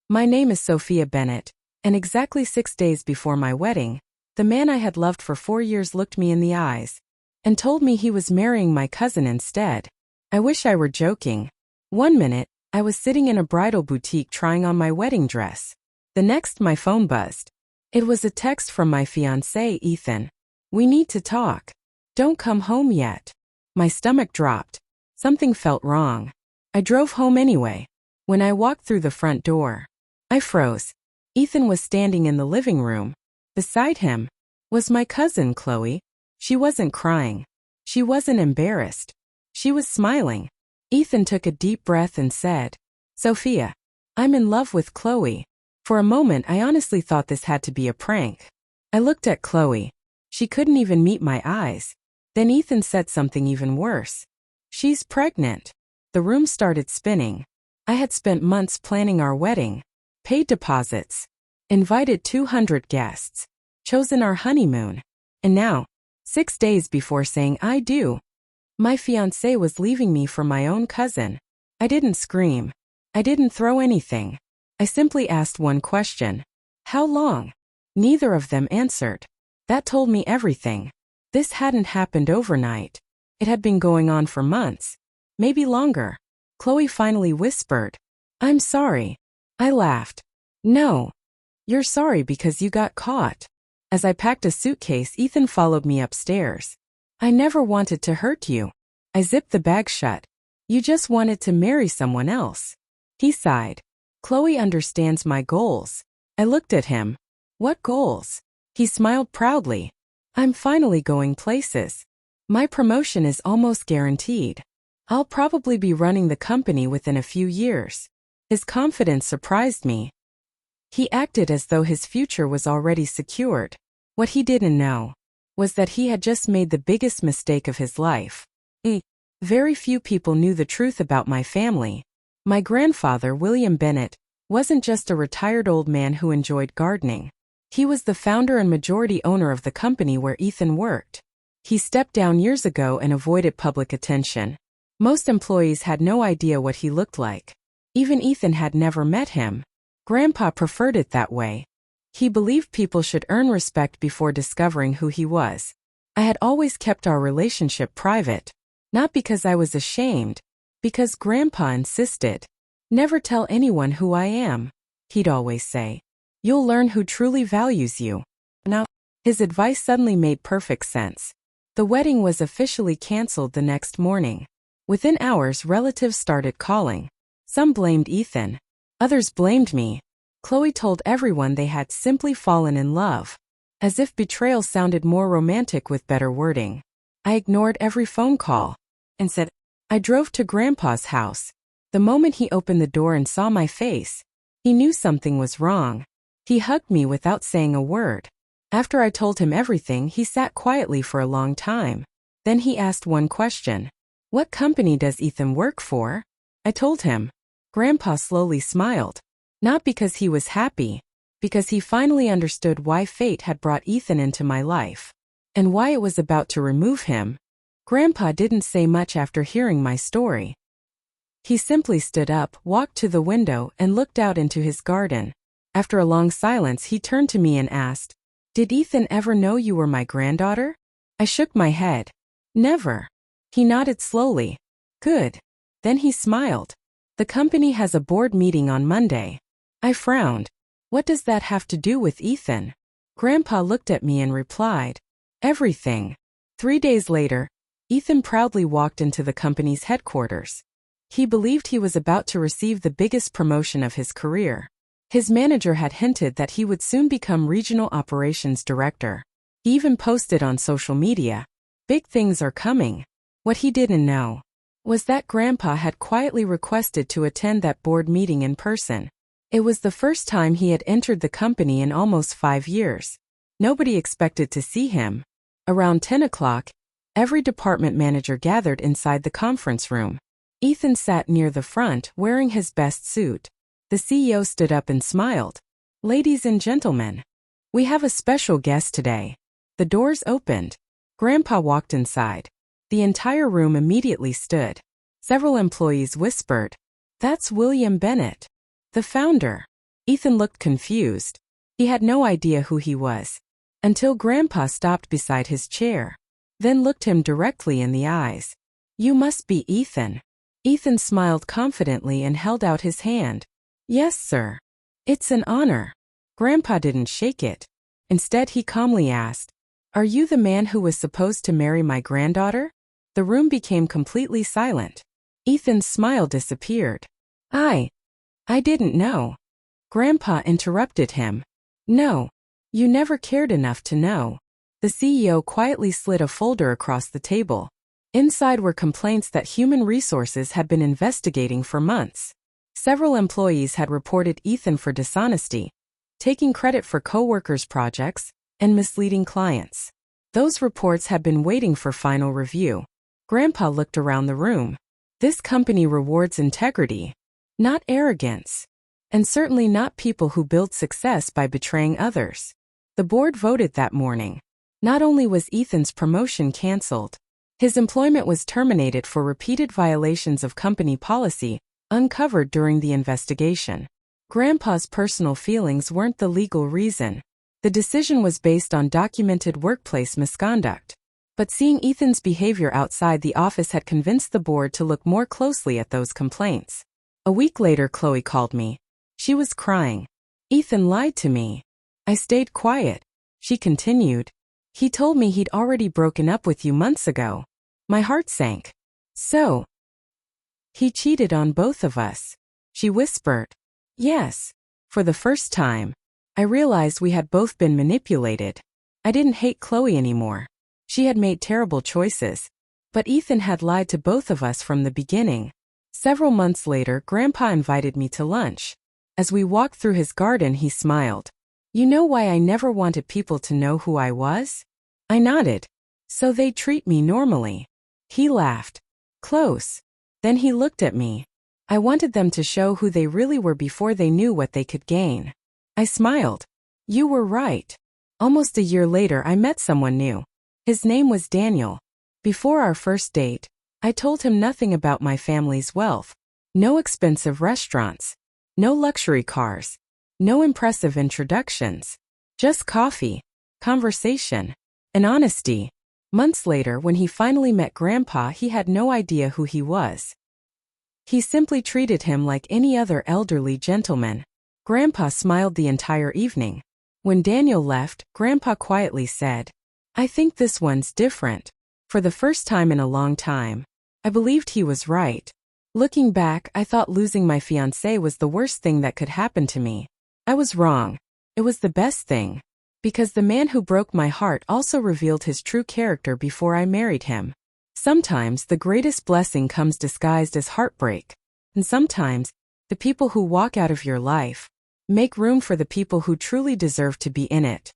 My name is Sophia Bennett, and exactly 6 days before my wedding, the man I had loved for 4 years looked me in the eyes and told me he was marrying my cousin instead. I wish I were joking. One minute, I was sitting in a bridal boutique trying on my wedding dress. The next, my phone buzzed. It was a text from my fiancé, Ethan. "We need to talk. Don't come home yet." My stomach dropped. Something felt wrong. I drove home anyway. When I walked through the front door, I froze. Ethan was standing in the living room. Beside him was my cousin, Chloe. She wasn't crying. She wasn't embarrassed. She was smiling. Ethan took a deep breath and said, "Sophia, I'm in love with Chloe." For a moment, I honestly thought this had to be a prank. I looked at Chloe. She couldn't even meet my eyes. Then Ethan said something even worse. "She's pregnant." The room started spinning. I had spent months planning our wedding, paid deposits, invited 200 guests, chosen our honeymoon, and now, 6 days before saying I do, my fiancé was leaving me for my own cousin. I didn't scream. I didn't throw anything. I simply asked one question. How long? Neither of them answered. That told me everything. This hadn't happened overnight. It had been going on for months, maybe longer. Chloe finally whispered, "I'm sorry." I laughed. "No. You're sorry because you got caught." As I packed a suitcase, Ethan followed me upstairs. "I never wanted to hurt you." I zipped the bag shut. "You just wanted to marry someone else." He sighed. "Chloe understands my goals." I looked at him. "What goals?" He smiled proudly. "I'm finally going places. My promotion is almost guaranteed. I'll probably be running the company within a few years." His confidence surprised me. He acted as though his future was already secured. What he didn't know was that he had just made the biggest mistake of his life. Very few people knew the truth about my family. My grandfather, William Bennett, wasn't just a retired old man who enjoyed gardening. He was the founder and majority owner of the company where Ethan worked. He stepped down years ago and avoided public attention. Most employees had no idea what he looked like. Even Ethan had never met him. Grandpa preferred it that way. He believed people should earn respect before discovering who he was. I had always kept our relationship private. Not because I was ashamed, because Grandpa insisted. "Never tell anyone who I am," he'd always say. "You'll learn who truly values you." Now, his advice suddenly made perfect sense. The wedding was officially canceled the next morning. Within hours, relatives started calling. Some blamed Ethan. Others blamed me. Chloe told everyone they had simply fallen in love. As if betrayal sounded more romantic with better wording. I ignored every phone call. Instead, I drove to Grandpa's house. The moment he opened the door and saw my face, he knew something was wrong. He hugged me without saying a word. After I told him everything, he sat quietly for a long time. Then he asked one question. "What company does Ethan work for?" I told him. Grandpa slowly smiled. Not because he was happy, because he finally understood why fate had brought Ethan into my life, and why it was about to remove him. Grandpa didn't say much after hearing my story. He simply stood up, walked to the window, and looked out into his garden. After a long silence, he turned to me and asked, "Did Ethan ever know you were my granddaughter?" I shook my head. "Never." He nodded slowly. "Good." Then he smiled. "The company has a board meeting on Monday." I frowned. "What does that have to do with Ethan?" Grandpa looked at me and replied, "Everything." 3 days later, Ethan proudly walked into the company's headquarters. He believed he was about to receive the biggest promotion of his career. His manager had hinted that he would soon become regional operations director. He even posted on social media, "Big things are coming." What he didn't know was that Grandpa had quietly requested to attend that board meeting in person. It was the first time he had entered the company in almost 5 years. Nobody expected to see him. Around 10 o'clock, every department manager gathered inside the conference room. Ethan sat near the front, wearing his best suit. The CEO stood up and smiled. "Ladies and gentlemen, we have a special guest today." The doors opened. Grandpa walked inside. The entire room immediately stood. Several employees whispered, "That's William Bennett, the founder." Ethan looked confused. He had no idea who he was. Until Grandpa stopped beside his chair. Then looked him directly in the eyes. "You must be Ethan." Ethan smiled confidently and held out his hand. "Yes, sir. It's an honor." Grandpa didn't shake it. Instead, he calmly asked, "Are you the man who was supposed to marry my granddaughter?" The room became completely silent. Ethan's smile disappeared. I didn't know." Grandpa interrupted him. "No. You never cared enough to know." The CEO quietly slid a folder across the table. Inside were complaints that Human Resources had been investigating for months. Several employees had reported Ethan for dishonesty, taking credit for coworkers' projects, and misleading clients. Those reports had been waiting for final review. Grandpa looked around the room. This company rewards integrity, not arrogance, and certainly not people who build success by betraying others. The board voted that morning. Not only was Ethan's promotion canceled, his employment was terminated for repeated violations of company policy uncovered during the investigation. Grandpa's personal feelings weren't the legal reason. The decision was based on documented workplace misconduct. But seeing Ethan's behavior outside the office had convinced the board to look more closely at those complaints. A week later, Chloe called me. She was crying. "Ethan lied to me. I stayed quiet," she continued. "He told me he'd already broken up with you months ago." My heart sank. "So, he cheated on both of us," she whispered. "Yes." For the first time, I realized we had both been manipulated. I didn't hate Chloe anymore. She had made terrible choices. But Ethan had lied to both of us from the beginning. Several months later, Grandpa invited me to lunch. As we walked through his garden, he smiled. "You know why I never wanted people to know who I was?" I nodded. "So they treat me normally." He laughed. "Close." Then he looked at me. "I wanted them to show who they really were before they knew what they could gain." I smiled. "You were right." Almost a year later, I met someone new. His name was Daniel. Before our first date, I told him nothing about my family's wealth. No expensive restaurants. No luxury cars. No impressive introductions. Just coffee, conversation, and honesty. Months later, when he finally met Grandpa, he had no idea who he was. He simply treated him like any other elderly gentleman. Grandpa smiled the entire evening. When Daniel left, Grandpa quietly said, "I think this one's different." For the first time in a long time, I believed he was right. Looking back, I thought losing my fiancé was the worst thing that could happen to me. I was wrong. It was the best thing. Because the man who broke my heart also revealed his true character before I married him. Sometimes the greatest blessing comes disguised as heartbreak. And sometimes, the people who walk out of your life make room for the people who truly deserve to be in it.